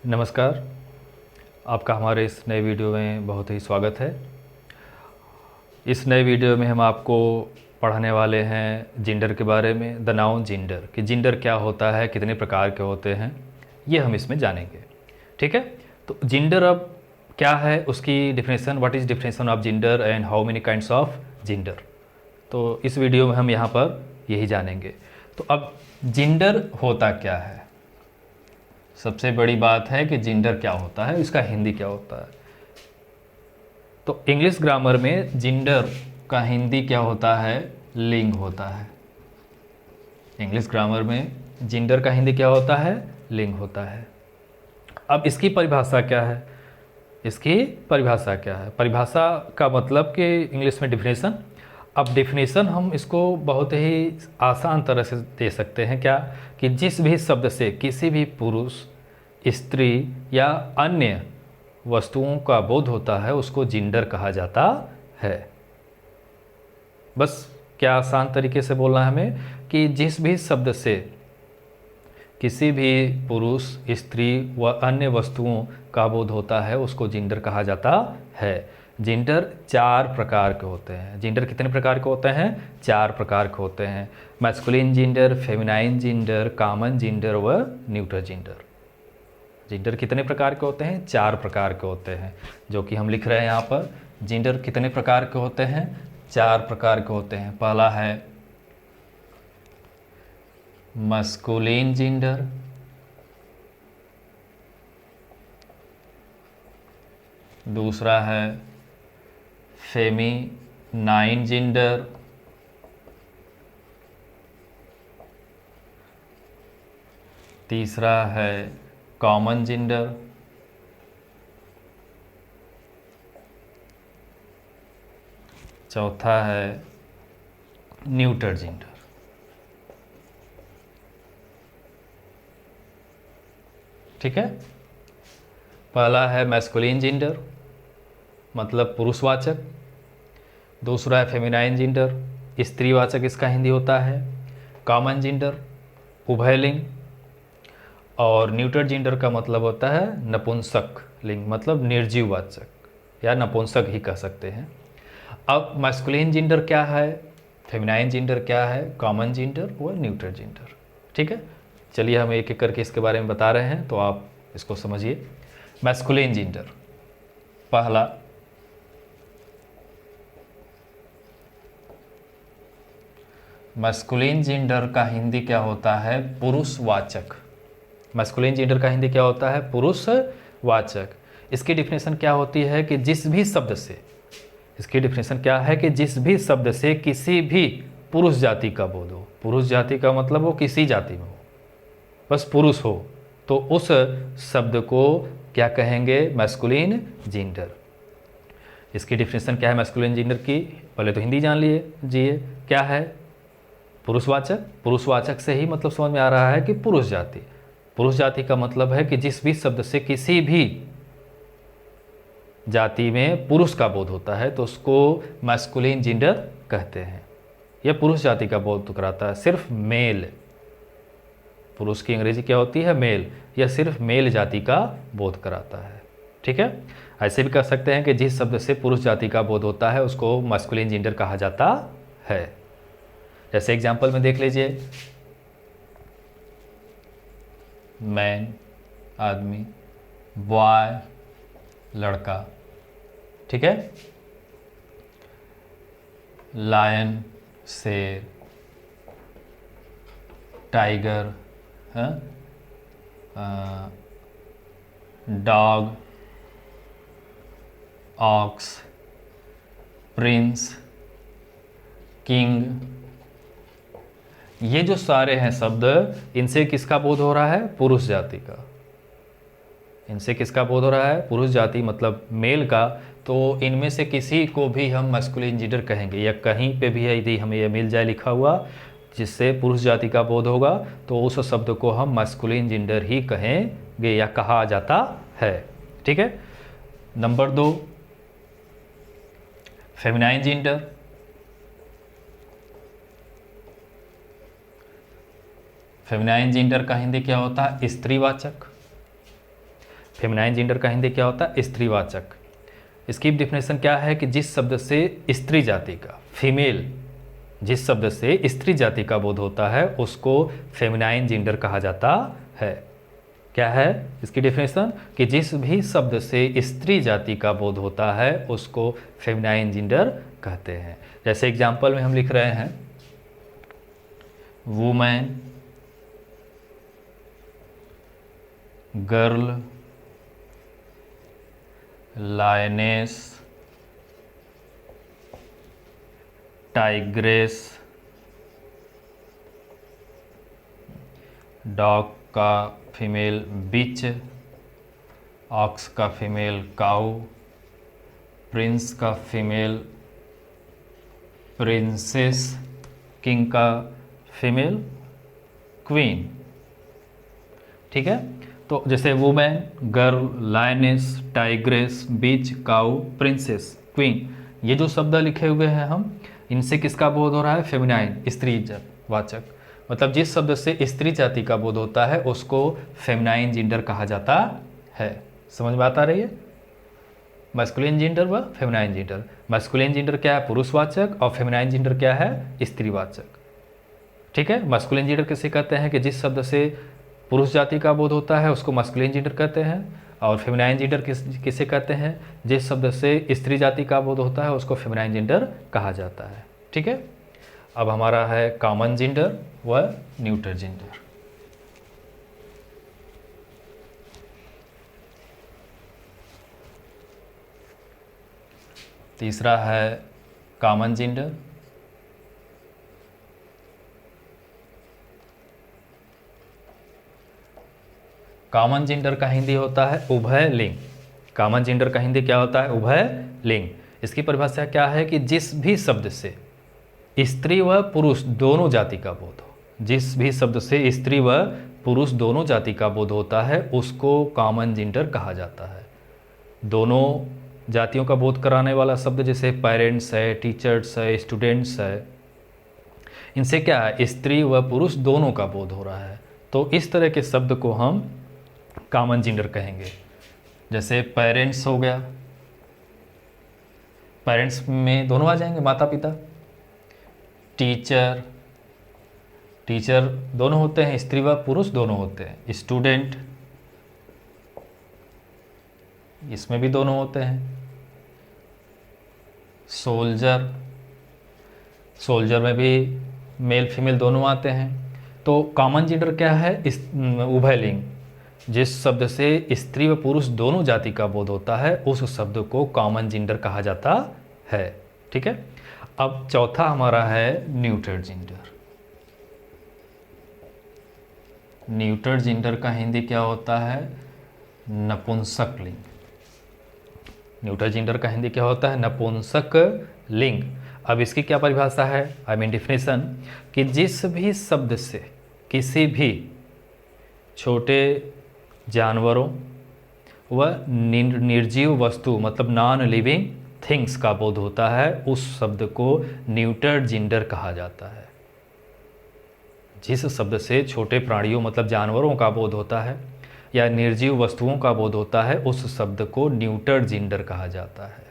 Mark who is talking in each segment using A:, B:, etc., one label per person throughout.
A: नमस्कार। आपका हमारे इस नए वीडियो में बहुत ही स्वागत है। इस नए वीडियो में हम आपको पढ़ाने वाले हैं जेंडर के बारे में, द नाउन जेंडर, कि जेंडर क्या होता है, कितने प्रकार के होते हैं, ये हम इसमें जानेंगे। ठीक है। तो जेंडर अब क्या है, उसकी definition, what is definition of gender and how many kinds of gender, तो इस वीडियो में हम यहाँ पर यही जानेंगे। तो अब जेंडर होता क्या है, सबसे बड़ी बात है कि जेंडर क्या होता है, इसका हिंदी क्या होता है। तो इंग्लिश ग्रामर में जेंडर का हिंदी क्या होता है, लिंग होता है। इंग्लिश ग्रामर में जेंडर का हिंदी क्या होता है, लिंग होता है। अब इसकी परिभाषा क्या है, इसकी परिभाषा क्या है, परिभाषा का मतलब कि इंग्लिश में डिफिनेशन। अब डिफिनेशन हम इसको बहुत ही आसान तरह से दे सकते हैं, क्या कि जिस भी शब्द से किसी भी पुरुष, स्त्री या अन्य वस्तुओं का बोध होता है उसको जेंडर कहा जाता है। बस क्या आसान तरीके से बोलना है हमें कि जिस भी शब्द से किसी भी पुरुष, स्त्री व अन्य वस्तुओं का बोध होता है उसको जेंडर कहा जाता है। जेंडर 4 प्रकार के होते हैं। जेंडर कितने प्रकार के होते हैं, 4 प्रकार के होते हैं। Masculine gender, feminine gender, common gender व न्यूट्रल जेंडर। जेंडर कितने प्रकार के होते हैं, 4 प्रकार के होते हैं, जो कि हम लिख रहे हैं यहाँ पर। जेंडर कितने प्रकार के होते हैं, 4 प्रकार के होते हैं। पहला है मस्कुलिन जेंडर, दूसरा है फेमिनाइन जेंडर, तीसरा है कॉमन जेंडर, चौथा है न्यूट्रल जेंडर। ठीक है। पहला है मैस्कुलिन जेंडर, मतलब पुरुषवाचक। दूसरा है फेमिनाइन जेंडर, स्त्रीवाचक इसका हिंदी होता है। कॉमन जेंडर, उभयलिंग। और न्यूट्रल जेंडर का मतलब होता है नपुंसक लिंग, मतलब निर्जीववाचक या नपुंसक ही कह सकते हैं। अब मैस्कुलिन जेंडर क्या है, फेमिनाइन जेंडर क्या है, कॉमन जेंडर व न्यूट्रल जेंडर। ठीक है। चलिए हम एक एक करके इसके बारे में बता रहे हैं, तो आप इसको समझिए। मैस्कुलिन जेंडर, पहला मैस्कुलिन जेंडर का हिंदी क्या होता है, पुरुषवाचक। मैस्कुलिन जेंडर का हिंदी क्या होता है, पुरुषवाचक। इसकी डिफिनेशन क्या होती है कि जिस भी शब्द से, इसकी डिफिनेशन क्या है कि जिस भी शब्द से किसी भी पुरुष जाति का बोध हो। पुरुष जाति का मतलब वो किसी जाति में हो, बस पुरुष हो, तो उस शब्द को क्या कहेंगे, मैस्कुलिन जेंडर। इसकी डिफिनेशन क्या है मैस्कुलिन जेंडर की, पहले तो हिंदी जान लीजिए क्या है, पुरुषवाचक। पुरुषवाचक से ही मतलब समझ में आ रहा है कि पुरुष जाति। पुरुष जाति का मतलब है कि जिस भी शब्द से किसी भी जाति में पुरुष का बोध होता है तो उसको मैस्कुलिन जेंडर कहते हैं। यह पुरुष जाति का बोध कराता है, सिर्फ मेल। पुरुष की अंग्रेजी क्या होती है, मेल। यह सिर्फ मेल जाति का बोध कराता है। ठीक है। ऐसे भी कह सकते हैं कि जिस शब्द से पुरुष जाति का बोध होता है उसको मैस्कुलिन जेंडर कहा जाता है। जैसे एग्जाम्पल में देख लीजिए, मैन आदमी, बॉय लड़का। ठीक है। लायन शेर, tiger, dog, ox, prince, king. ये जो सारे हैं शब्द, इनसे किसका बोध हो रहा है, पुरुष जाति का। इनसे किसका बोध हो रहा है, पुरुष जाति मतलब मेल का। तो इनमें से किसी को भी हम मैस्कुलिन जेंडर कहेंगे, या कहीं पे भी है यदि हमें यह मिल जाए लिखा हुआ जिससे पुरुष जाति का बोध होगा तो उस शब्द को हम मैस्कुलिन जेंडर ही कहेंगे या कहा जाता है। ठीक है। Number 2, feminine gender. Feminine gender का हिंदी क्या होता है, स्त्रीवाचक। फेमिनाइन जेंडर का हिंदी क्या होता है? स्त्रीवाचक। इसकी डेफिनेशन क्या है कि जिस शब्द से स्त्री जाति का, फीमेल, जिस शब्द से स्त्री जाति का बोध होता है उसको फेमिनाइन जेंडर कहा जाता है। क्या है इसकी डेफिनेशन? कि जिस भी शब्द से स्त्री जाति का बोध होता है उसको फेमिनाइन जेंडर कहते हैं। जैसे एग्जाम्पल में हम लिख रहे हैं women, girl, lioness, tigress, dog का फीमेल बिच, ऑक्स का फीमेल काऊ, प्रिंस का फीमेल प्रिंसेस, किंग का फीमेल क्वीन। ठीक है, तो जैसे वुमेन, गर्ल, लायनेस, टाइग्रेस, बिच, काऊ, प्रिंसेस, क्वीन, ये जो शब्द लिखे हुए हैं हम, इनसे किसका बोध हो रहा है? फेमिनाइन, स्त्री वाचक। मतलब जिस शब्द से स्त्री जाति का बोध होता है उसको फेमिनाइन जेंडर कहा जाता है। समझ में आता रही है? मैस्कुलिन जेंडर व फेमिनाइन जेंडर। मैस्कुलिन जेंडर क्या है? पुरुषवाचक, और फेमिनाइन जेंडर क्या है? स्त्रीवाचक। ठीक है, मैस्कुलिन जेंडर किसे कहते हैं? कि जिस शब्द से पुरुष जाति का बोध होता है उसको मैस्कुलिन जेंडर कहते हैं, और फेमिनाइन जेंडर किसे कहते हैं? जिस शब्द से स्त्री जाति का बोध होता है उसको फेमिनाइन जेंडर कहा जाता है। ठीक है, अब हमारा है कॉमन जेंडर व न्यूटर जेंडर। तीसरा है कॉमन जेंडर। कॉमन जेंडर का हिंदी होता है उभय लिंग। कॉमन जेंडर का हिंदी क्या होता है? उभय लिंग। इसकी परिभाषा क्या है? कि जिस भी शब्द से स्त्री व पुरुष दोनों जाति का बोध हो, जिस भी शब्द से स्त्री व पुरुष दोनों जाति का बोध होता है उसको कॉमन जेंडर कहा जाता है। दोनों जातियों का बोध कराने वाला शब्द जैसे पेरेंट्स है, टीचर्स है, स्टूडेंट्स है, इनसे क्या है? स्त्री व पुरुष दोनों का बोध हो रहा है, तो इस तरह के शब्द को हम कॉमन जेंडर कहेंगे। जैसे पेरेंट्स हो गया, पेरेंट्स में दोनों आ जाएंगे, माता पिता। टीचर, टीचर दोनों होते हैं, स्त्री व पुरुष दोनों होते हैं। स्टूडेंट, इसमें भी दोनों होते हैं। सोल्जर, सोल्जर में भी मेल फीमेल दोनों आते हैं। तो कॉमन जेंडर क्या है? उभयलिंग। जिस शब्द से स्त्री व पुरुष दोनों जाति का बोध होता है उस शब्द को कॉमन जेंडर कहा जाता है। ठीक है, अब चौथा हमारा है न्यूटर जेंडर। न्यूटर जेंडर का हिंदी क्या होता है? नपुंसक लिंग। न्यूटर जेंडर का हिंदी क्या होता है? नपुंसक लिंग। अब इसकी क्या परिभाषा है? आई मीन डेफिनेशन, कि जिस भी शब्द से किसी भी छोटे जानवरों व निर्जीव वस्तु मतलब नॉन लिविंग थिंग्स का बोध होता है उस शब्द को न्यूटर जेंडर कहा जाता है। जिस शब्द से छोटे प्राणियों मतलब जानवरों का बोध होता है या निर्जीव वस्तुओं का बोध होता है उस शब्द को न्यूटर जेंडर कहा जाता है।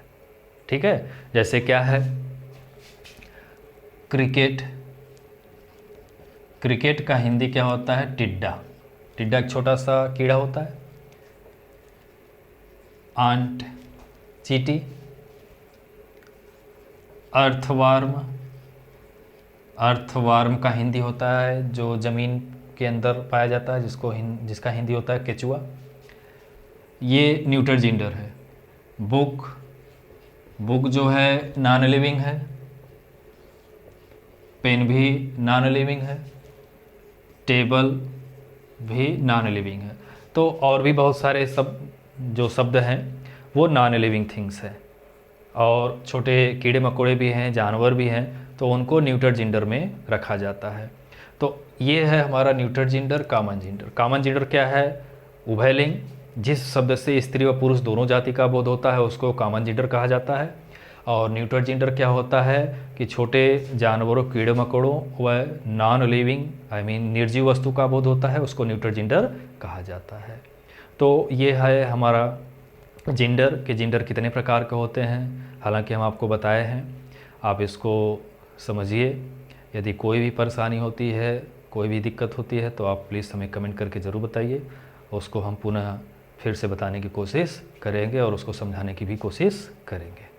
A: ठीक है, जैसे क्या है? क्रिकेट। क्रिकेट का हिंदी क्या होता है? टिड्डा। टिड्डा एक छोटा सा कीड़ा होता है। आंट, चींटी। अर्थवार्म, अर्थवार्म का हिंदी होता है जो ज़मीन के अंदर पाया जाता है, जिसका हिंदी होता है केचुआ। ये न्यूटर जेंडर है। बुक, बुक जो है नॉन लिविंग है। पेन भी नॉन लिविंग है। टेबल भी नॉन लिविंग है। तो और भी बहुत सारे जो शब्द हैं वो नॉन लिविंग थिंग्स हैं, और छोटे कीड़े मकोड़े भी हैं, जानवर भी हैं, तो उनको न्यूटर जेंडर में रखा जाता है। तो ये है हमारा neuter gender, common gender. Common gender क्या है? उभयलिंग। जिस शब्द से स्त्री व पुरुष दोनों जाति का बोध होता है उसको कॉमन जेंडर कहा जाता है। और न्यूटर जेंडर क्या होता है? कि छोटे जानवरों, कीड़े मकोड़ों व नॉन लिविंग आई मीन निर्जीव वस्तु का बोध होता है उसको न्यूटर जेंडर कहा जाता है। तो ये है हमारा जेंडर कि जेंडर कितने प्रकार के होते हैं। हालांकि हम आपको बताए हैं, आप इसको समझिए। यदि कोई भी परेशानी होती है, कोई भी दिक्कत होती है, तो आप प्लीज़ हमें कमेंट करके ज़रूर बताइए। उसको हम पुनः फिर से बताने की कोशिश करेंगे और उसको समझाने की भी कोशिश करेंगे।